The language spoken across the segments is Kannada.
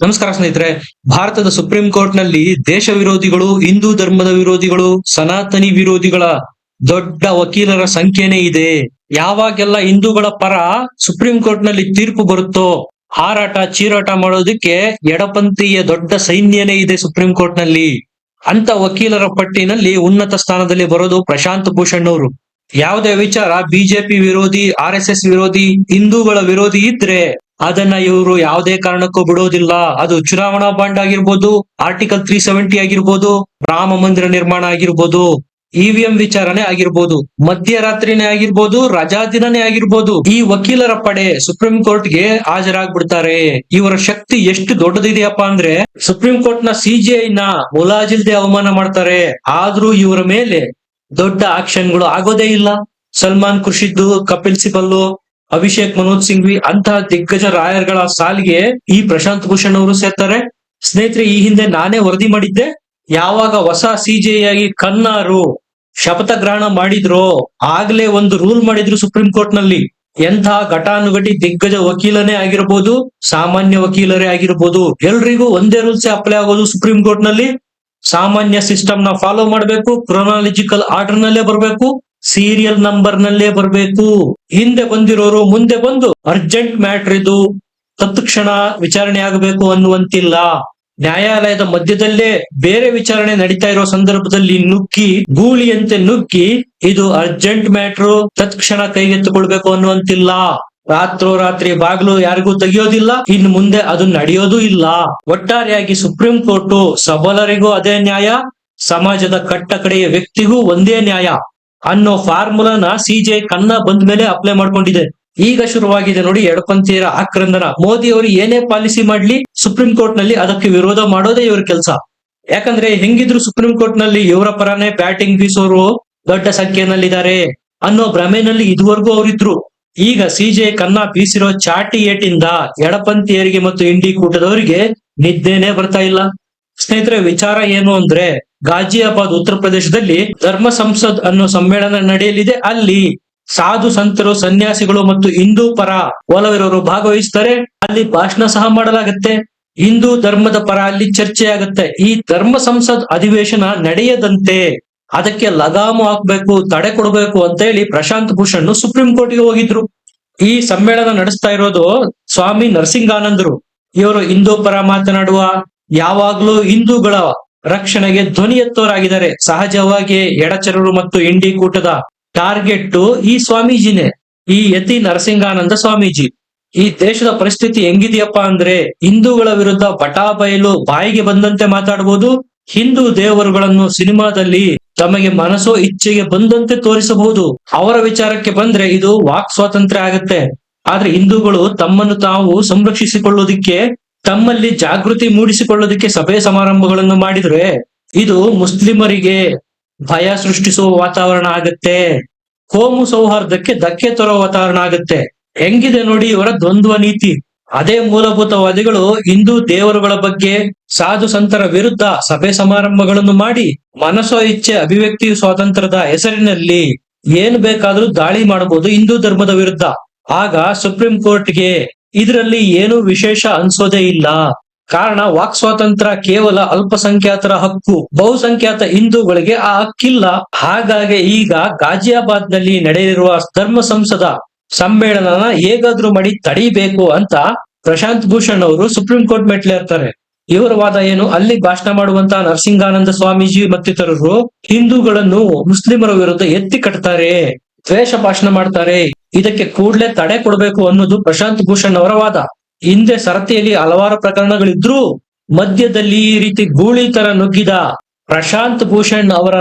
ನಮಸ್ಕಾರ ಸ್ನೇಹಿತರೆ. ಭಾರತದ ಸುಪ್ರೀಂ ಕೋರ್ಟ್ ನಲ್ಲಿ ದೇಶ ವಿರೋಧಿಗಳು, ಹಿಂದೂ ಧರ್ಮದ ವಿರೋಧಿಗಳು, ಸನಾತನಿ ವಿರೋಧಿಗಳ ದೊಡ್ಡ ವಕೀಲರ ಸಂಖ್ಯೆನೇ ಇದೆ. ಯಾವಾಗೆಲ್ಲ ಹಿಂದೂಗಳ ಪರ ಸುಪ್ರೀಂ ಕೋರ್ಟ್ ನಲ್ಲಿ ತೀರ್ಪು ಬರುತ್ತೋ ಹಾರಾಟ ಚೀರಾಟ ಮಾಡೋದಕ್ಕೆ ಎಡಪಂಥೀಯ ದೊಡ್ಡ ಸೈನ್ಯನೇ ಇದೆ ಸುಪ್ರೀಂ ಕೋರ್ಟ್ ನಲ್ಲಿ. ಅಂತ ವಕೀಲರ ಪಟ್ಟಿನಲ್ಲಿ ಉನ್ನತ ಸ್ಥಾನದಲ್ಲಿ ಬರೋದು ಪ್ರಶಾಂತ್ ಭೂಷಣ್ ಅವರು. ಯಾವುದೇ ವಿಚಾರ ಬಿಜೆಪಿ ವಿರೋಧಿ, RSS ವಿರೋಧಿ, ಹಿಂದೂಗಳ ವಿರೋಧಿ ಇದ್ರೆ ಅದನ್ನ ಇವರು ಯಾವುದೇ ಕಾರಣಕ್ಕೂ ಬಿಡೋದಿಲ್ಲ. ಅದು ಚುನಾವಣಾ ಬಾಂಡ್ ಆಗಿರ್ಬೋದು, ಆರ್ಟಿಕಲ್ 370 ಆಗಿರ್ಬೋದು, ರಾಮ ಮಂದಿರ ನಿರ್ಮಾಣ ಆಗಿರ್ಬೋದು, EVM ವಿಚಾರಣೆ ಆಗಿರ್ಬೋದು, ಮಧ್ಯರಾತ್ರಿನೇ ಆಗಿರ್ಬೋದು, ರಜಾ ದಿನನೇ ಆಗಿರ್ಬೋದು, ಈ ವಕೀಲರ ಪಡೆ ಸುಪ್ರೀಂ ಕೋರ್ಟ್ ಗೆ ಹಾಜರಾಗ್ಬಿಡ್ತಾರೆ. ಇವರ ಶಕ್ತಿ ಎಷ್ಟು ದೊಡ್ಡದಿದೆಯಪ್ಪ ಅಂದ್ರೆ ಸುಪ್ರೀಂ ಕೋರ್ಟ್ ನ CJI ನ ಮುಲಾಜಿಲ್ದೆ ಅವಮಾನ ಮಾಡ್ತಾರೆ. ಆದ್ರೂ ಇವರ ಮೇಲೆ ದೊಡ್ಡ ಆಕ್ಷನ್ಗಳು ಆಗೋದೇ ಇಲ್ಲ. ಸಲ್ಮಾನ್ ಖುರ್ಷಿದ್, ಕಪಿಲ್ ಸಿಬಲ್, ಅಭಿಷೇಕ್ ಮನೋಜ್ ಸಿಂಘ್ವಿ ಅಂತಹ ದಿಗ್ಗಜ ರಾಯರ್ಗಳ ಸಾಲಿಗೆ ಈ ಪ್ರಶಾಂತ್ ಭೂಷಣ್ ಅವರು ಸೇರ್ತಾರೆ. ಸ್ನೇಹಿತರೆ, ಈ ಹಿಂದೆ ನಾನೇ ವರದಿ ಮಾಡಿದ್ದೆ. ಯಾವಾಗ ಹೊಸ CJI ಆಗಿ ಕನ್ನಾರು ಶಪಥ ಗ್ರಹಣ ಮಾಡಿದ್ರು ಆಗ್ಲೇ ಒಂದು ರೂಲ್ ಮಾಡಿದ್ರು ಸುಪ್ರೀಂ ಕೋರ್ಟ್ ನಲ್ಲಿ. ಎಂತಹ ಘಟಾನುಘಟಿ ದಿಗ್ಗಜ ವಕೀಲನೇ ಆಗಿರ್ಬೋದು, ಸಾಮಾನ್ಯ ವಕೀಲರೇ ಆಗಿರ್ಬೋದು, ಎಲ್ರಿಗೂ ಒಂದೇ ರೂಲ್ಸ್ ಅಪ್ಲೈ ಆಗೋದು ಸುಪ್ರೀಂ ಕೋರ್ಟ್ ನಲ್ಲಿ. ಸಾಮಾನ್ಯ ಸಿಸ್ಟಮ್ ನ ಫಾಲೋ ಮಾಡಬೇಕು, ಕ್ರೊನಾಲಜಿಕಲ್ ಆರ್ಡರ್ ನಲ್ಲೇ ಬರಬೇಕು, ಸೀರಿಯಲ್ ನಂಬರ್ ನಲ್ಲೇ ಬರಬೇಕು. ಹಿಂದೆ ಬಂದಿರೋರು ಮುಂದೆ ಬಂದು ಅರ್ಜೆಂಟ್ ಮ್ಯಾಟರ್ ಇದು ತತ್ಕ್ಷಣ ವಿಚಾರಣೆ ಆಗಬೇಕು ಅನ್ನುವಂತಿಲ್ಲ. ನ್ಯಾಯಾಲಯದ ಮಧ್ಯದಲ್ಲೇ ಬೇರೆ ವಿಚಾರಣೆ ನಡೀತಾ ಇರೋ ಸಂದರ್ಭದಲ್ಲಿ ನುಗ್ಗಿ ಗೂಳಿಯಂತೆ ನುಗ್ಗಿ ಇದು ಅರ್ಜೆಂಟ್ ಮ್ಯಾಟ್ರು ತತ್ಕ್ಷಣ ಕೈಗೆತ್ತಿಕೊಳ್ಬೇಕು ಅನ್ನುವಂತಿಲ್ಲ. ರಾತ್ರೋರಾತ್ರಿ ಬಾಗ್ಲು ಯಾರಿಗೂ ತೆಗಿಯೋದಿಲ್ಲ, ಇನ್ನು ಮುಂದೆ ಅದು ನಡೆಯೋದು ಇಲ್ಲ. ಒಟ್ಟಾರೆಯಾಗಿ ಸುಪ್ರೀಂ ಕೋರ್ಟ್ ಸಬಲರಿಗೂ ಅದೇ ನ್ಯಾಯ, ಸಮಾಜದ ಕಟ್ಟ ಕಡೆಯ ವ್ಯಕ್ತಿಗೂ ಒಂದೇ ನ್ಯಾಯ ಅನ್ನೋ ಫಾರ್ಮುಲಾನ CJI ಕನ್ನ ಬಂದ ಮೇಲೆ ಅಪ್ಲೈ ಮಾಡ್ಕೊಂಡಿದೆ. ಈಗ ಶುರುವಾಗಿದೆ ನೋಡಿ ಎಡಪಂಥೀಯರ ಆಕ್ರಂದನ. ಮೋದಿ ಅವರು ಏನೇ ಪಾಲಿಸಿ ಮಾಡ್ಲಿ ಸುಪ್ರೀಂ ಕೋರ್ಟ್ ನಲ್ಲಿ ಅದಕ್ಕೆ ವಿರೋಧ ಮಾಡೋದೇ ಇವ್ರ ಕೆಲಸ. ಯಾಕಂದ್ರೆ ಹೆಂಗಿದ್ರು ಸುಪ್ರೀಂ ಕೋರ್ಟ್ ನಲ್ಲಿ ಇವರ ಪರನೇ ಬ್ಯಾಟಿಂಗ್ ಬೀಸೋರು ದೊಡ್ಡ ಸಂಖ್ಯೆನಲ್ಲಿದ್ದಾರೆ ಅನ್ನೋ ಭ್ರಮೆನಲ್ಲಿ ಇದುವರೆಗೂ ಅವರಿದ್ರು. ಈಗ CJI ಕನ್ನ ಬೀಸಿರೋ ಚಾಟಿ ಏಟಿಂದ ಎಡಪಂಥೀಯರಿಗೆ ಮತ್ತು ಇಂಡಿ ಕೂಟದವರಿಗೆ ನಿದ್ದೆನೆ ಬರ್ತಾ ಇಲ್ಲ. ಸ್ನೇಹಿತರೆ, ವಿಚಾರ ಏನು ಅಂದ್ರೆ ಗಾಜಿಯಾಬಾದ್ ಉತ್ತರ ಪ್ರದೇಶದಲ್ಲಿ ಧರ್ಮ ಸಂಸದ್ ಅನ್ನೋ ಸಮ್ಮೇಳನ ನಡೆಯಲಿದೆ. ಅಲ್ಲಿ ಸಾಧು ಸಂತರು, ಸನ್ಯಾಸಿಗಳು ಮತ್ತು ಹಿಂದೂ ಪರ ಒಲವಿರೋರು ಭಾಗವಹಿಸ್ತಾರೆ. ಅಲ್ಲಿ ಭಾಷಣ ಸಹ ಮಾಡಲಾಗುತ್ತೆ. ಹಿಂದೂ ಧರ್ಮದ ಪರ ಅಲ್ಲಿ ಚರ್ಚೆ ಆಗುತ್ತೆ. ಈ ಧರ್ಮ ಸಂಸದ್ ಅಧಿವೇಶನ ನಡೆಯದಂತೆ ಅದಕ್ಕೆ ಲಗಾಮು ಹಾಕ್ಬೇಕು, ತಡೆ ಕೊಡಬೇಕು ಅಂತ ಹೇಳಿ ಪ್ರಶಾಂತ್ ಭೂಷಣ್ ಸುಪ್ರೀಂ ಕೋರ್ಟ್ಗೆ ಹೋಗಿದ್ರು. ಈ ಸಮ್ಮೇಳನ ನಡೆಸ್ತಾ ಇರೋದು ಸ್ವಾಮಿ ನರಸಿಂಗಾನಂದರು. ಇವರು ಹಿಂದೂ ಪರ ಮಾತನಾಡುವ, ಯಾವಾಗ್ಲೂ ಹಿಂದೂಗಳ ರಕ್ಷಣೆಗೆ ಧ್ವನಿ ಎತ್ತೋರಾಗಿದ್ದಾರೆ. ಸಹಜವಾಗಿ ಎಡಚರರು ಮತ್ತು ಇಂಡಿ ಕೂಟದ ಟಾರ್ಗೆಟ್ ಈ ಸ್ವಾಮೀಜಿನೇ, ಈ ಯತಿ ನರಸಿಂಗಾನಂದ ಸ್ವಾಮೀಜಿ. ಈ ದೇಶದ ಪರಿಸ್ಥಿತಿ ಹೆಂಗಿದೆಯಪ್ಪ ಅಂದ್ರೆ ಹಿಂದೂಗಳ ವಿರುದ್ಧ ಬಟಾಬಯಲು ಬಾಯಿಗೆ ಬಂದಂತೆ ಮಾತಾಡಬಹುದು. ಹಿಂದೂ ದೇವರುಗಳನ್ನು ಸಿನಿಮಾದಲ್ಲಿ ತಮಗೆ ಮನಸ್ಸೋ ಇಚ್ಛೆಗೆ ಬಂದಂತೆ ತೋರಿಸಬಹುದು. ಅವರ ವಿಚಾರಕ್ಕೆ ಬಂದ್ರೆ ಇದು ವಾಕ್ ಸ್ವಾತಂತ್ರ್ಯ ಆಗುತ್ತೆ. ಆದ್ರೆ ಹಿಂದೂಗಳು ತಮ್ಮನ್ನು ತಾವು ಸಂರಕ್ಷಿಸಿಕೊಳ್ಳೋದಿಕ್ಕೆ, ತಮ್ಮಲ್ಲಿ ಜಾಗೃತಿ ಮೂಡಿಸಿಕೊಳ್ಳೋದಿಕ್ಕೆ ಸಭೆ ಸಮಾರಂಭಗಳನ್ನು ಮಾಡಿದ್ರೆ ಇದು ಮುಸ್ಲಿಮರಿಗೆ ಭಯ ಸೃಷ್ಟಿಸುವ ವಾತಾವರಣ ಆಗತ್ತೆ, ಕೋಮು ಸೌಹಾರ್ದಕ್ಕೆ ಧಕ್ಕೆ ತರುವ ವಾತಾವರಣ ಆಗತ್ತೆ. ಹೆಂಗಿದೆ ನೋಡಿ ಇವರ ದ್ವಂದ್ವ ನೀತಿ. ಅದೇ ಮೂಲಭೂತವಾದಿಗಳು ಹಿಂದೂ ದೇವರುಗಳ ಬಗ್ಗೆ, ಸಾಧು ಸಂತರ ವಿರುದ್ಧ ಸಭೆ ಸಮಾರಂಭಗಳನ್ನು ಮಾಡಿ ಮನಸೋ ಇಚ್ಛೆ ಅಭಿವ್ಯಕ್ತಿ ಸ್ವಾತಂತ್ರ್ಯದ ಹೆಸರಿನಲ್ಲಿ ಏನ್ ಬೇಕಾದ್ರೂ ದಾಳಿ ಮಾಡಬಹುದು ಹಿಂದೂ ಧರ್ಮದ ವಿರುದ್ಧ. ಆಗ ಸುಪ್ರೀಂ ಕೋರ್ಟ್ಗೆ ಇದರಲ್ಲಿ ಏನು ವಿಶೇಷ ಅನ್ಸೋದೇ ಇಲ್ಲ. ಕಾರಣ ವಾಕ್ ಸ್ವಾತಂತ್ರ್ಯ ಕೇವಲ ಅಲ್ಪಸಂಖ್ಯಾತರ ಹಕ್ಕು, ಬಹುಸಂಖ್ಯಾತ ಹಿಂದೂಗಳಿಗೆ ಆ ಹಕ್ಕಿಲ್ಲ. ಹಾಗಾಗಿ ಈಗ ಗಾಜಿಯಾಬಾದ್ ನಲ್ಲಿ ನಡೆಯಲಿರುವ ಧರ್ಮ ಸಂಸದ ಸಮ್ಮೇಳನ ಹೇಗಾದ್ರೂ ಮಾಡಿ ತಡಿಬೇಕು ಅಂತ ಪ್ರಶಾಂತ್ ಭೂಷಣ್ ಅವರು ಸುಪ್ರೀಂ ಕೋರ್ಟ್ ಮೆಟ್ಲೇರ್ತಾರೆ. ಇವರ ವಾದ ಏನು? ಅಲ್ಲಿ ಭಾಷಣ ಮಾಡುವಂತಹ ನರಸಿಂಗಾನಂದ ಸ್ವಾಮೀಜಿ ಮತ್ತಿತರರು ಹಿಂದೂಗಳನ್ನು ಮುಸ್ಲಿಮರ ವಿರುದ್ಧ ಎತ್ತಿ ಕಟ್ತಾರೆ, ದ್ವೇಷ ಭಾಷಣ ಮಾಡ್ತಾರೆ, ಇದಕ್ಕೆ ಕೂಡಲೇ ತಡೆ ಕೊಡಬೇಕು ಅನ್ನೋದು ಪ್ರಶಾಂತ್ ಭೂಷಣ್ ಅವರ ವಾದ. ಹಿಂದೆ ಸರತಿಯಲ್ಲಿ ಹಲವಾರು ಪ್ರಕರಣಗಳಿದ್ರು ಮಧ್ಯದಲ್ಲಿ ಈ ರೀತಿ ಗೂಳಿ ತರ ನುಗ್ಗಿದ ಪ್ರಶಾಂತ್ ಭೂಷಣ್ ಅವರ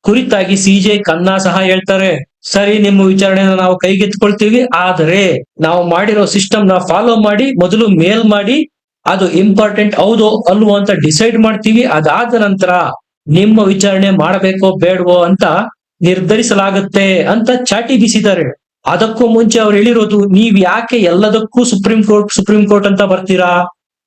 ಕುರಿತಾಗಿ CJI ಕನ್ನ ಸಹ ಹೇಳ್ತಾರೆ, ಸರಿ ನಿಮ್ಮ ವಿಚಾರಣೆನ ನಾವು ಕೈಗೆತ್ಕೊಳ್ತೀವಿ, ಆದರೆ ನಾವು ಮಾಡಿರೋ ಸಿಸ್ಟಮ್ ನ ಫಾಲೋ ಮಾಡಿ ಮೊದಲು ಮೇಲ್ ಮಾಡಿ ಅದು ಇಂಪಾರ್ಟೆಂಟ್ ಹೌದೋ ಅಲ್ವೋ ಅಂತ ಡಿಸೈಡ್ ಮಾಡ್ತೀವಿ. ಅದಾದ ನಂತರ ನಿಮ್ಮ ವಿಚಾರಣೆ ಮಾಡಬೇಕೋ ಬೇಡವೋ ಅಂತ ನಿರ್ಧರಿಸಲಾಗುತ್ತೆ ಅಂತ ಚಾಟಿ ಬೀಸಿದ್ದಾರೆ. ಅದಕ್ಕೂ ಮುಂಚೆ ಅವ್ರು ಹೇಳಿರೋದು, ನೀವ್ ಯಾಕೆ ಎಲ್ಲದಕ್ಕೂ ಸುಪ್ರೀಂ ಕೋರ್ಟ್ ಅಂತ ಬರ್ತೀರಾ?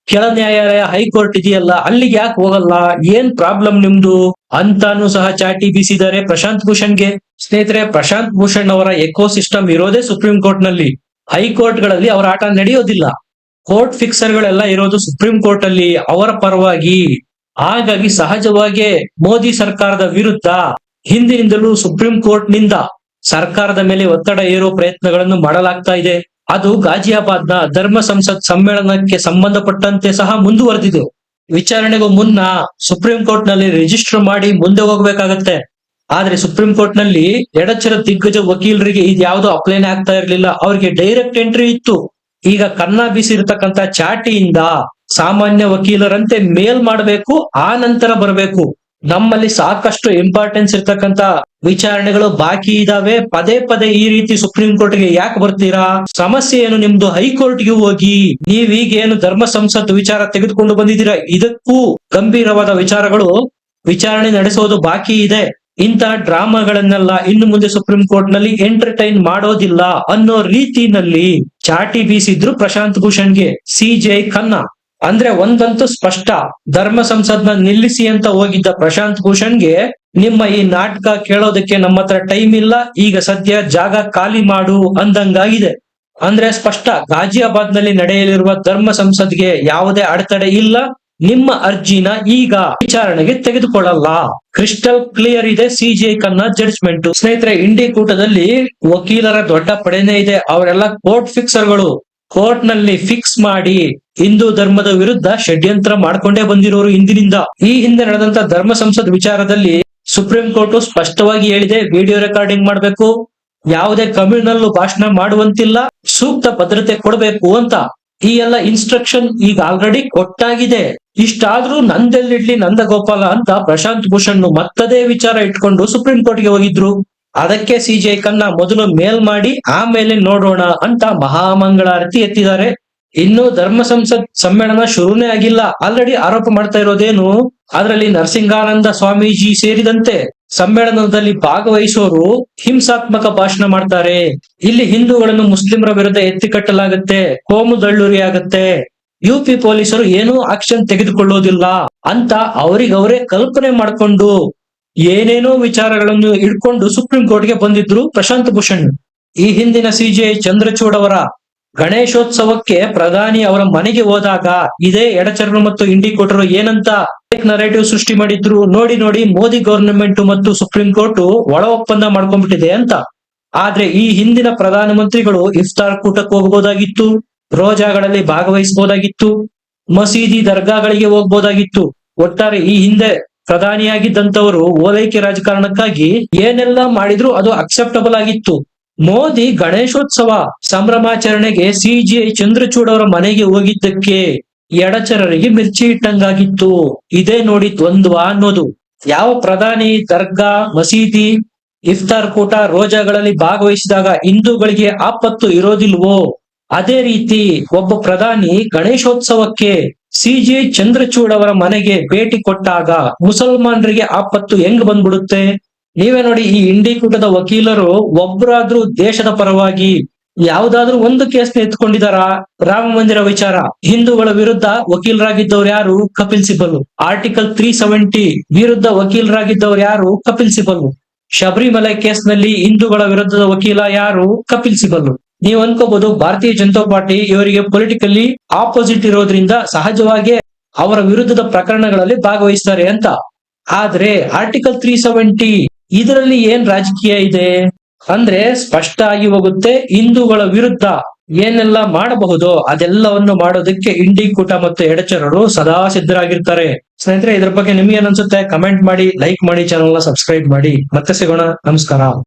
ಕೆಳ ನ್ಯಾಯಾಲಯ ಹೈಕೋರ್ಟ್ ಇದೆಯಲ್ಲ, ಅಲ್ಲಿಗೆ ಯಾಕೆ ಹೋಗಲ್ಲ? ಏನ್ ಪ್ರಾಬ್ಲಮ್ ನಿಮ್ದು ಅಂತಾನು ಸಹ ಚಾಟಿ ಬೀಸಿದ್ದಾರೆ ಪ್ರಶಾಂತ್ ಭೂಷಣ್ಗೆ. ಸ್ನೇಹಿತರೆ, ಪ್ರಶಾಂತ್ ಭೂಷಣ್ ಅವರ ಎಕೋ ಸಿಸ್ಟಮ್ ಇರೋದೇ ಸುಪ್ರೀಂ ಕೋರ್ಟ್ ನಲ್ಲಿ. ಹೈಕೋರ್ಟ್ ಗಳಲ್ಲಿ ಅವರ ಆಟ ನಡೆಯೋದಿಲ್ಲ. ಕೋರ್ಟ್ ಫಿಕ್ಸರ್ ಗಳೆಲ್ಲ ಇರೋದು ಸುಪ್ರೀಂ ಕೋರ್ಟ್ ಅಲ್ಲಿ ಅವರ ಪರವಾಗಿ. ಹಾಗಾಗಿ ಸಹಜವಾಗಿ ಮೋದಿ ಸರ್ಕಾರದ ವಿರುದ್ಧ ಹಿಂದಿನಿಂದಲೂ ಸುಪ್ರೀಂ ಕೋರ್ಟ್ ನಿಂದ ಸರ್ಕಾರದ ಮೇಲೆ ಒತ್ತಡ ಏರುವ ಪ್ರಯತ್ನಗಳನ್ನು ಮಾಡಲಾಗ್ತಾ ಇದೆ. ಅದು ಗಾಜಿಯಾಬಾದ್ ನ ಧರ್ಮ ಸಂಸತ್ ಸಮ್ಮೇಳನಕ್ಕೆ ಸಂಬಂಧಪಟ್ಟಂತೆ ಸಹ ಮುಂದುವರೆದಿದೆ. ವಿಚಾರಣೆಗೂ ಮುನ್ನ ಸುಪ್ರೀಂ ಕೋರ್ಟ್ ನಲ್ಲಿ ರಿಜಿಸ್ಟರ್ ಮಾಡಿ ಮುಂದೆ ಹೋಗ್ಬೇಕಾಗತ್ತೆ. ಆದ್ರೆ ಸುಪ್ರೀಂ ಕೋರ್ಟ್ ನಲ್ಲಿ ಎಡಚರ ದಿಗ್ಗಜ ವಕೀಲರಿಗೆ ಇದ್ಯಾವುದೋ ಅಪ್ಲೈನೇ ಆಗ್ತಾ ಇರ್ಲಿಲ್ಲ. ಅವ್ರಿಗೆ ಡೈರೆಕ್ಟ್ ಎಂಟ್ರಿ ಇತ್ತು. ಈಗ ಕನ್ನ ಬೀಸಿರ್ತಕ್ಕಂತ ಚಾಟಿಯಿಂದ ಸಾಮಾನ್ಯ ವಕೀಲರಂತೆ ಮೇಲ್ ಮಾಡಬೇಕು, ಆ ನಂತರ ಬರಬೇಕು. ನಮ್ಮಲ್ಲಿ ಸಾಕಷ್ಟು ಇಂಪಾರ್ಟೆನ್ಸ್ ಇರ್ತಕ್ಕಂತ ವಿಚಾರಣೆಗಳು ಬಾಕಿ ಇದಾವೆ. ಪದೇ ಪದೇ ಈ ರೀತಿ ಸುಪ್ರೀಂ ಕೋರ್ಟ್ಗೆ ಯಾಕೆ ಬರ್ತೀರಾ? ಸಮಸ್ಯೆ ಏನು ನಿಮ್ದು? ಹೈಕೋರ್ಟ್ಗೆ ಹೋಗಿ. ನೀವೀಗೇನು ಧರ್ಮ ಸಂಸತ್ ವಿಚಾರ ತೆಗೆದುಕೊಂಡು ಬಂದಿದ್ದೀರಾ, ಇದಕ್ಕೂ ಗಂಭೀರವಾದ ವಿಚಾರಗಳು ವಿಚಾರಣೆ ನಡೆಸೋದು ಬಾಕಿ ಇದೆ. ಇಂತಹ ಡ್ರಾಮಾಗಳನ್ನೆಲ್ಲ ಇನ್ನು ಮುಂದೆ ಸುಪ್ರೀಂ ಕೋರ್ಟ್ ನಲ್ಲಿ ಎಂಟರ್ಟೈನ್ ಮಾಡೋದಿಲ್ಲ ಅನ್ನೋ ರೀತಿನಲ್ಲಿ ಚಾಟಿ ಬೀಸಿದ್ರು ಪ್ರಶಾಂತ್ ಭೂಷಣ್ಗೆ ಸಿಜೆಐ ಖನ್ನಾ. ಅಂದ್ರೆ ಒಂದಂತೂ ಸ್ಪಷ್ಟ, ಧರ್ಮ ಸಂಸದ್ನ ನಿಲ್ಲಿಸಿ ಅಂತ ಹೋಗಿದ್ದ ಪ್ರಶಾಂತ್ ಭೂಷಣ್ಗೆ ನಿಮ್ಮ ಈ ನಾಟಕ ಕೇಳೋದಕ್ಕೆ ನಮ್ಮ ಹತ್ರ ಟೈಮ್ ಇಲ್ಲ, ಈಗ ಸದ್ಯ ಜಾಗ ಖಾಲಿ ಮಾಡು ಅಂದಂಗಾಗಿದೆ. ಅಂದ್ರೆ ಸ್ಪಷ್ಟ, ಗಾಜಿಯಾಬಾದ್ ನಲ್ಲಿ ನಡೆಯಲಿರುವ ಧರ್ಮ ಸಂಸದ್ಗೆ ಯಾವುದೇ ಅಡೆತಡೆ ಇಲ್ಲ. ನಿಮ್ಮ ಅರ್ಜಿನ ಈಗ ವಿಚಾರಣೆಗೆ ತೆಗೆದುಕೊಳ್ಳಲ್ಲ. ಕ್ರಿಸ್ಟಲ್ ಕ್ಲಿಯರ್ ಇದೆ ಸಿಜೆಐ ಖನ್ನಾ ಜಡ್ಜ್ಮೆಂಟ್. ಸ್ನೇಹಿತರೆ, ಇಂಡಿ ಕೂಟದಲ್ಲಿ ವಕೀಲರ ದೊಡ್ಡ ಪಡೆನೇ ಇದೆ. ಅವರೆಲ್ಲ ಕೋರ್ಟ್ ಫಿಕ್ಸರ್ಗಳು. ಕೋರ್ಟ್ ನಲ್ಲಿ ಫಿಕ್ಸ್ ಮಾಡಿ ಹಿಂದೂ ಧರ್ಮದ ವಿರುದ್ಧ ಷಡ್ಯಂತ್ರ ಮಾಡ್ಕೊಂಡೇ ಬಂದಿರೋರು ಹಿಂದಿನಿಂದ. ಈ ಹಿಂದೆ ನಡೆದಂತ ಧರ್ಮ ಸಂಸದ್ ವಿಚಾರದಲ್ಲಿ ಸುಪ್ರೀಂ ಕೋರ್ಟ್ ಸ್ಪಷ್ಟವಾಗಿ ಹೇಳಿದೆ, ವಿಡಿಯೋ ರೆಕಾರ್ಡಿಂಗ್ ಮಾಡ್ಬೇಕು, ಯಾವುದೇ ಕಮ್ಯುನಲ್ ಭಾಷಣ ಮಾಡುವಂತಿಲ್ಲ, ಸೂಕ್ತ ಭದ್ರತೆ ಕೊಡಬೇಕು ಅಂತ. ಈ ಎಲ್ಲ ಇನ್ಸ್ಟ್ರಕ್ಷನ್ ಈಗ ಆಲ್ರೆಡಿ ಕೊಟ್ಟಾಗಿದೆ. ಇಷ್ಟಾದ್ರೂ ನಂದೆಲ್ಲಿಡ್ಲಿ ನಂದಗೋಪಾಲ ಅಂತ ಪ್ರಶಾಂತ್ ಭೂಷಣ್ ಮತ್ತದೇ ವಿಚಾರ ಇಟ್ಕೊಂಡು ಸುಪ್ರೀಂ ಕೋರ್ಟ್ಗೆ ಹೋಗಿದ್ರು. ಅದಕ್ಕೆ ಸಿಜೆಐ ಖನ್ನಾ ಮೊದಲು ಮೇಲ್ ಮಾಡಿ ಆಮೇಲೆ ನೋಡೋಣ ಅಂತ ಮಹಾಮಂಗಳಾರತಿ ಎತ್ತಿದ್ದಾರೆ. ಇನ್ನು ಧರ್ಮ ಸಂಸತ್ ಸಮ್ಮೇಳನ ಶುರುನೇ ಆಗಿಲ್ಲ. ಆಲ್ರೆಡಿ ಆರೋಪ ಮಾಡ್ತಾ ಇರೋದೇನು, ಅದರಲ್ಲಿ ನರಸಿಂಗಾನಂದ ಸ್ವಾಮೀಜಿ ಸೇರಿದಂತೆ ಸಮ್ಮೇಳನದಲ್ಲಿ ಭಾಗವಹಿಸೋರು ಹಿಂಸಾತ್ಮಕ ಭಾಷಣ ಮಾಡ್ತಾರೆ, ಇಲ್ಲಿ ಹಿಂದೂಗಳನ್ನು ಮುಸ್ಲಿಮರ ವಿರುದ್ಧ ಎತ್ತಿಕಟ್ಟಲಾಗುತ್ತೆ, ಕೋಮು ದಳ್ಳೂರಿ ಆಗುತ್ತೆ, ಯುಪಿ ಪೊಲೀಸರು ಏನೂ ಆಕ್ಷನ್ ತೆಗೆದುಕೊಳ್ಳೋದಿಲ್ಲ ಅಂತ ಅವರಿಗವರೇ ಕಲ್ಪನೆ ಮಾಡಿಕೊಂಡು ಏನೇನೋ ವಿಚಾರಗಳನ್ನು ಇಟ್ಕೊಂಡು ಸುಪ್ರೀಂ ಕೋರ್ಟ್ಗೆ ಬಂದಿದ್ರು ಪ್ರಶಾಂತ್ ಭೂಷಣ್. ಈ ಹಿಂದಿನ ಸಿಜೆಐ ಚಂದ್ರಚೂಡ್ ಅವರ ಗಣೇಶೋತ್ಸವಕ್ಕೆ ಪ್ರಧಾನಿ ಅವರ ಮನೆಗೆ ಹೋದಾಗ ಇದೇ ಎಡಚರರು ಮತ್ತು ಇಂಡಿ ಕೊಟ್ಟರು ಏನಂತ ನರೇಟಿವ್ ಸೃಷ್ಟಿ ಮಾಡಿದ್ರು. ನೋಡಿ ಮೋದಿ ಗವರ್ನಮೆಂಟ್ ಮತ್ತು ಸುಪ್ರೀಂ ಕೋರ್ಟ್ ಒಳ ಒಪ್ಪಂದ ಮಾಡ್ಕೊಂಡ್ಬಿಟ್ಟಿದೆ ಅಂತ. ಆದ್ರೆ ಈ ಹಿಂದಿನ ಪ್ರಧಾನಮಂತ್ರಿಗಳು ಇಫ್ತಾರ್ ಕೂಟಕ್ಕೆ ಹೋಗಬಹುದಾಗಿತ್ತು, ರೋಜಾಗಳಲ್ಲಿ ಭಾಗವಹಿಸಬಹುದಾಗಿತ್ತು, ಮಸೀದಿ ದರ್ಗಾಗಳಿಗೆ ಹೋಗ್ಬೋದಾಗಿತ್ತು. ಒಟ್ಟಾರೆ ಈ ಹಿಂದೆ ಪ್ರಧಾನಿಯಾಗಿದ್ದಂತವರು ಓಲೈಕೆ ರಾಜಕಾರಣಕ್ಕಾಗಿ ಏನೆಲ್ಲ ಮಾಡಿದ್ರು ಅದು ಅಕ್ಸೆಪ್ಟಬಲ್ ಆಗಿತ್ತು. ಮೋದಿ ಗಣೇಶೋತ್ಸವ ಸಂಭ್ರಮಾಚರಣೆಗೆ ಸಿಜೆಐ ಚಂದ್ರಚೂಡ್ ಅವರ ಮನೆಗೆ ಹೋಗಿದ್ದಕ್ಕೆ ಎಡಚರರಿಗೆ ಮಿರ್ಚಿ ಇಟ್ಟಂಗಾಗಿತ್ತು. ಇದೇ ನೋಡಿ ದ್ವಂದ್ವ ಅನ್ನೋದು. ಯಾವ ಪ್ರಧಾನಿ ದರ್ಗಾ, ಮಸೀದಿ, ಇಫ್ತಾರ್ ಕೂಟ, ರೋಜಾಗಳಲ್ಲಿ ಭಾಗವಹಿಸಿದಾಗ ಹಿಂದೂಗಳಿಗೆ ಆಪತ್ತು ಇರೋದಿಲ್ವೋ, ಅದೇ ರೀತಿ ಒಬ್ಬ ಪ್ರಧಾನಿ ಗಣೇಶೋತ್ಸವಕ್ಕೆ ಸಿಜೆಐ ಚಂದ್ರಚೂಡ್ ಅವರ ಮನೆಗೆ ಭೇಟಿ ಕೊಟ್ಟಾಗ ಮುಸಲ್ಮಾನರಿಗೆ ಆಪತ್ತು ಹೆಂಗ್ ಬಂದ್ಬಿಡುತ್ತೆ? ನೀವೇ ನೋಡಿ, ಈ ಇಂಡಿ ಕೂಟದ ವಕೀಲರು ಒಬ್ಬರಾದ್ರೂ ದೇಶದ ಪರವಾಗಿ ಯಾವ್ದಾದ್ರೂ ಒಂದು ಕೇಸ್ನ ಎತ್ಕೊಂಡಿದಾರ? ರಾಮ ಮಂದಿರ ವಿಚಾರ, ಹಿಂದೂಗಳ ವಿರುದ್ಧ ವಕೀಲರಾಗಿದ್ದವ್ರು ಯಾರು? ಕಪಿಲ್ ಸಿಬಲ್. ಆರ್ಟಿಕಲ್ 370 ವಿರುದ್ಧ ವಕೀಲರಾಗಿದ್ದವ್ರು ಯಾರು? ಕಪಿಲ್ ಸಿಬಲ್. ಶಬರಿಮಲೆ ಕೇಸ್ ನಲ್ಲಿ ಹಿಂದೂಗಳ ವಿರುದ್ಧದ ವಕೀಲ ಯಾರು? ಕಪಿಲ್ ಸಿಬಲ್. ನೀವು ಅನ್ಕೋಬಹುದು ಭಾರತೀಯ ಜನತಾ ಪಾರ್ಟಿ ಇವರಿಗೆ ಪೊಲಿಟಿಕಲಿ ಆಪೋಸಿಟ್ ಇರೋದ್ರಿಂದ ಸಹಜವಾಗಿ ಅವರ ವಿರುದ್ಧದ ಪ್ರಕರಣಗಳಲ್ಲಿ ಭಾಗವಹಿಸ್ತಾರೆ ಅಂತ. ಆದ್ರೆ ಆರ್ಟಿಕಲ್ 370 ಇದರಲ್ಲಿ ಏನ್ ರಾಜಕೀಯ ಇದೆ ಅಂದ್ರೆ ಸ್ಪಷ್ಟ ಆಗಿ ಹೋಗುತ್ತೆ. ಹಿಂದೂಗಳ ವಿರುದ್ಧ ಏನೆಲ್ಲ ಮಾಡಬಹುದು ಅದೆಲ್ಲವನ್ನು ಮಾಡೋದಕ್ಕೆ ಇಂಡಿ ಕೂಟ ಮತ್ತು ಎಡಚರರು ಸದಾ ಸಿದ್ಧರಾಗಿರ್ತಾರೆ. ಸ್ನೇಹಿತರೆ, ಇದ್ರ ಬಗ್ಗೆ ನಿಮ್ಗೆ ಏನ್ ಅನ್ಸುತ್ತೆ? ಕಮೆಂಟ್ ಮಾಡಿ, ಲೈಕ್ ಮಾಡಿ, ಚಾನಲ್ ನ ಸಬ್ಸ್ಕ್ರೈಬ್ ಮಾಡಿ. ಮತ್ತೆ ಸಿಗೋಣ. ನಮಸ್ಕಾರ.